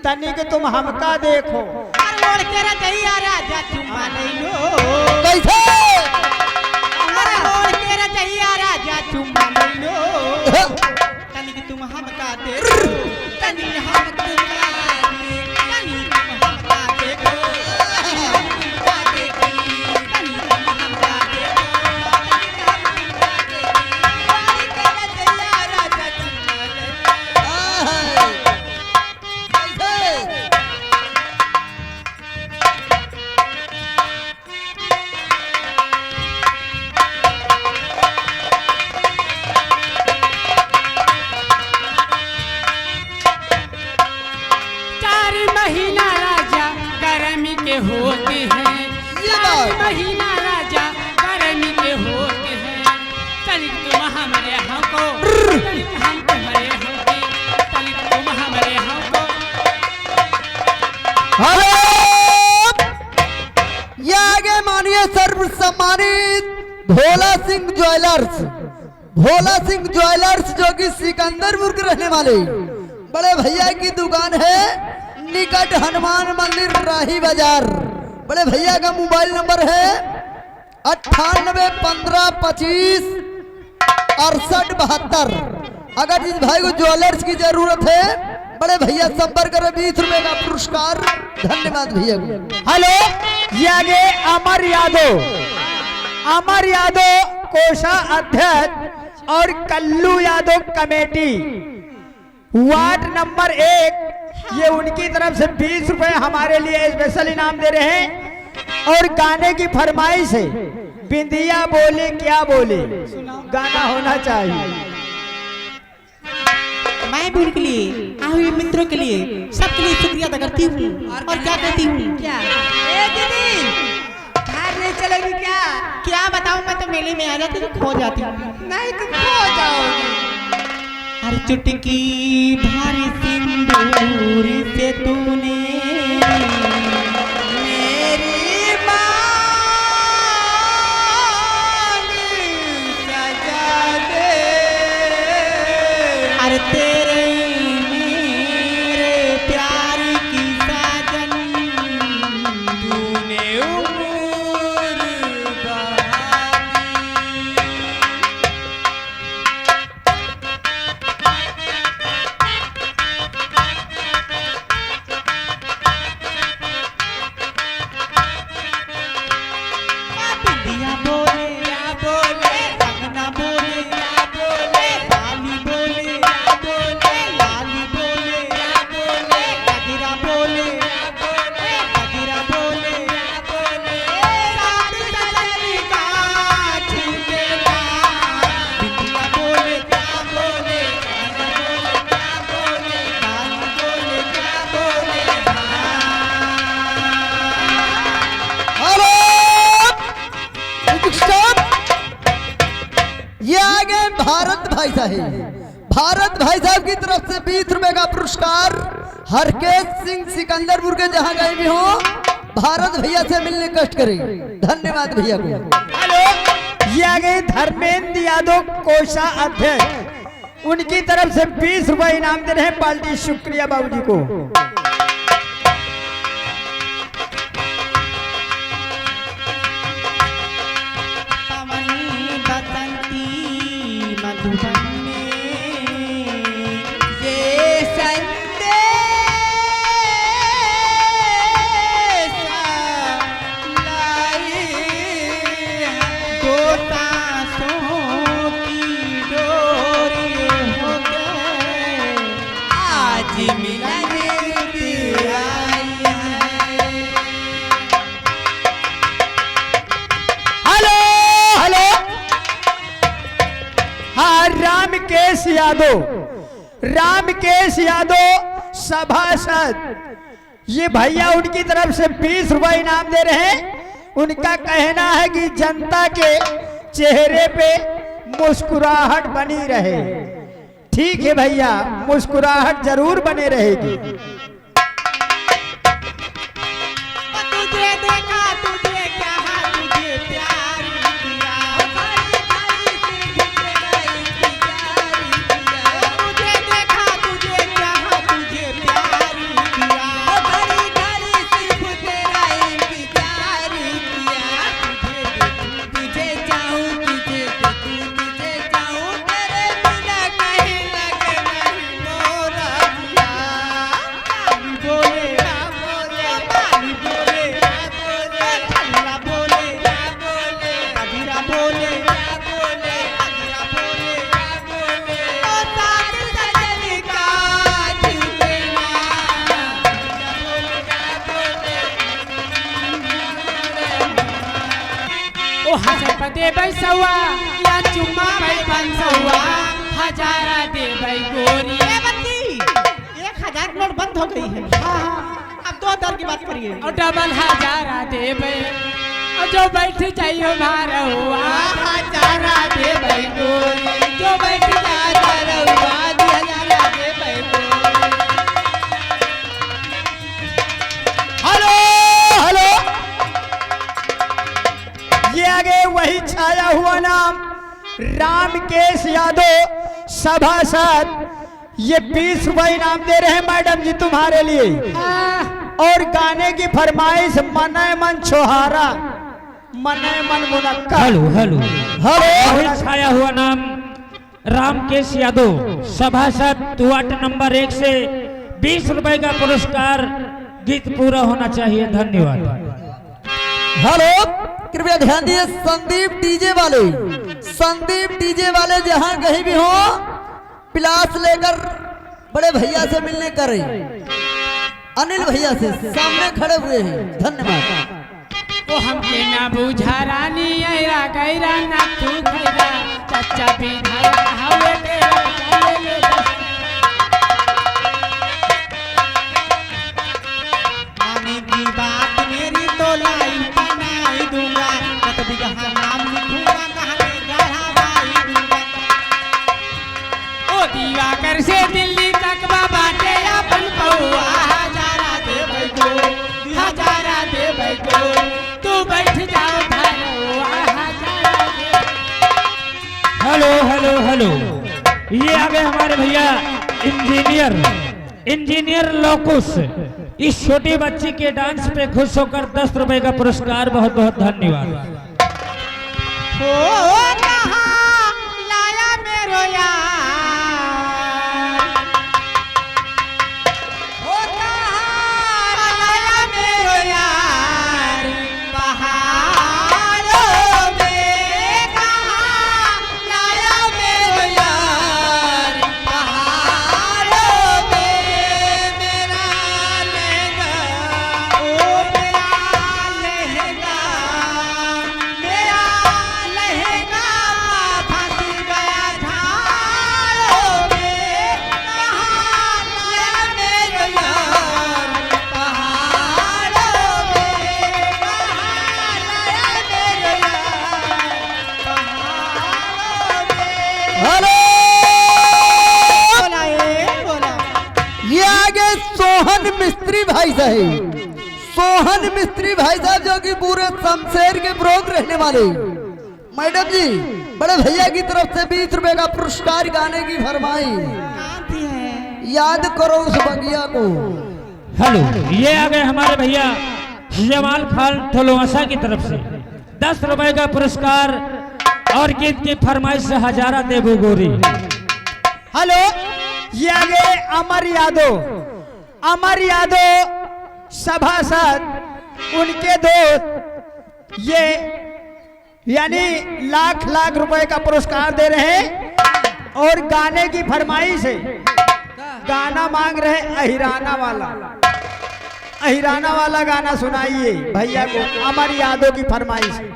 तनिक तुम हमका देखो। मोड़ के रजैया राजा चुम्मा ले लो। कैसे अरे मोड़ के रजैया राजा चुम्मा ले लो। तनिक तुम हमका देखो, तनिक हम तुमका देखो, तनिक तुम हमका देखो, हमका देखी, तनिक तुम हमका देखो, मोड़ के रजैया राजा चुम्मा ले लो। महीना राजा गर्मी के होते हैं, चार महीना राजा गर्मी के होते हैं। तनिक तुम हमारे हमको, तनिक हम तुम्हारे हमके, तनिक तुम हमारे हमको। ये आगे मानिए सर्व सम्मानित भोला सिंह ज्वेलर्स, भोला सिंह ज्वेलर्स जो कि सिकंदरपुर के रहने वाले बड़े भैया की दुकान है, निकट हनुमान मंदिर राही बाजार। बड़े भैया का मोबाइल नंबर है 981525 6872। अगर जिस भाई को ज्वेलर्स की जरूरत है बड़े भैया संपर्क करें, 20 रुपए का पुरस्कार। धन्यवाद भैया। हेलो, ये आगे अमर यादव, अमर यादव कोषा अध्यक्ष और Kallu Yadav committee ward number 1, ये उनकी तरफ से 20 रुपए हमारे लिए स्पेशल इनाम दे रहे हैं। और गाने की फरमाइश है, बिंदिया बोले क्या बोले, गाना होना चाहिए। मैं भी उनके लिए, आए मित्रों के लिए, सबके लिए शुक्रिया अदा करती हूँ। और क्या कहती हूँ, क्या ए दीदी घर नहीं चलेगी क्या? क्या बताऊँ, मैं तो मेले में आ जाती तो खो जाती हूँ। नहीं तुम खो जाओगी। हर चुटकी भारी सिंदूर से तूने मेरी मांग सजा दे। अरे तेरे मेरे प्यार की साजन तूने उम्र बढ़ा दी। बिंदिया बोले या बोले, कंगना बोले या बोले, बाली बोले या बोले, लाली बोले या बोले, गजरा बोले या बोले, गजरा बोले या बोले, रात सजनी का छूटेगा। बिंदिया बोले क्या बोले, कंगना बोले क्या बोले, बाली बोले क्या बोले। Hello, stop. ये आगे भारत भाई साहब, भारत भाई साहब की तरफ से 20 रुपए का पुरस्कार। हरकेश सिंह सिकंदरपुर के जहां गए भी हो, भारत भैया से मिलने कष्ट करें। धन्यवाद भैया को। हेलो, ये आगे धर्मेंद्र यादव कोषा अध्यक्ष, उनकी तरफ से 20 रुपए इनाम दे रहे हैं पार्टी। शुक्रिया बाबूजी को। पवनी बसंती मधुबन में ये संदेश लाई है। दो सांसों की डोरी हो गए, आज मिलन की आई है। हेलो हेलो, हाँ, रामकेश यादव, रामकेश यादव सभासद, ये भैया उनकी तरफ से 20 रुपए इनाम दे रहे हैं। उनका कहना है कि जनता के चेहरे पे मुस्कुराहट बनी रहे। ठीक है भैया, मुस्कुराहट जरूर बने रहेगी। तुझे देखा, तुझे कहा, तुझे प्यार किया, खड़ी खड़ी सी झुक गई गुजारी किया। तुझे देखा, तुझे कहा, तुझे प्यार किया, दे सवा या चुम्मा भाई 500 हजारा दे गोरी। ए बंदी 1000 नोट बंद हो गई है। हाँ अब 2000 की बात करिए। और डबल हजारा दे और जो बैठ जाइयो मारा हुआ हजारा दे गोरी। जो बैठ जाइयो हुआ 2000 दे गोरी। हेलो हेलो, ये आगे वही छाया हुआ नाम रामकेश यादव सभासद, ये 20 रुपए इनाम दे रहे हैं मैडम जी तुम्हारे लिए। और गाने की फरमाइश मने मन छोहारा मने मन मुनक्का। हेलो हेलो हेलो वही छाया हुआ नाम रामकेश यादव सभासद वार्ड नंबर 1 से 20 रुपए का पुरस्कार। गीत पूरा होना चाहिए। धन्यवाद। हेलो कृपया ध्यान दिए, संदीप डीजे वाले जहां कहीं भी हो पिलास लेकर बड़े भैया से मिलने करे, अनिल भैया से सामने खड़े हुए हैं। धन्यवाद। वो हमके ना बुझा रानी ऐरा गैरा ना तू खैरा चाचा विधायक हवे तेरा चले ले आने की बात मेरी तो लाई बनाई दूंगा। मत भी कहा नाम लिखूंगा कहानी गढ़ावाई दूंगा। ओ दीवाकर से दिल्ली तक बाटे अपन पौआ हजारा दे हजारा दे तू बैठ जाओ धरवा हजारा दे। हेलो हेलो हेलो, ये आ गए हमारे भैया इंजीनियर लोकुश। इस छोटी बच्ची के डांस पे खुश होकर 10 रुपए का पुरस्कार। बहुत बहुत धन्यवाद। हो कहाँ लाया मेरो यार, हो कहाँ लाया मेरो यार, पहाड़ों में कहाँ लाया मेरो यार, पहाड़ों में मेरा लहंगा, ओ मेरा लहंगा, मेरा लहंगा फंस गया झाड़ों में, कहाँ लाया मेरो यार, पहाड़ों में कहाँ लाया मेरो यार, पहाड़ों में। हेलो बोला बोला ये आगे सोहन मिस्त्री भाई साहब जो कि पूरे शमशेर के ब्रोक रहने वाले। मैडम जी बड़े भैया की तरफ से 20 रुपए का पुरस्कार गाने की फरमाई। आती है याद करो उस बगिया को। हेलो, ये आ गए हमारे भैया जमाल खान थलोसा की तरफ से 10 रुपए का पुरस्कार और गीत की फरमाइश से हजारा देबू गोरी। हेलो, ये आगे अमर यादव सभासद, उनके दोस्त, ये यानी लाख रुपए का पुरस्कार दे रहे हैं। और गाने की फरमाइश है, गाना मांग रहे अहिराना वाला गाना सुनाइए भैया को। अमर यादव की फरमाइश है।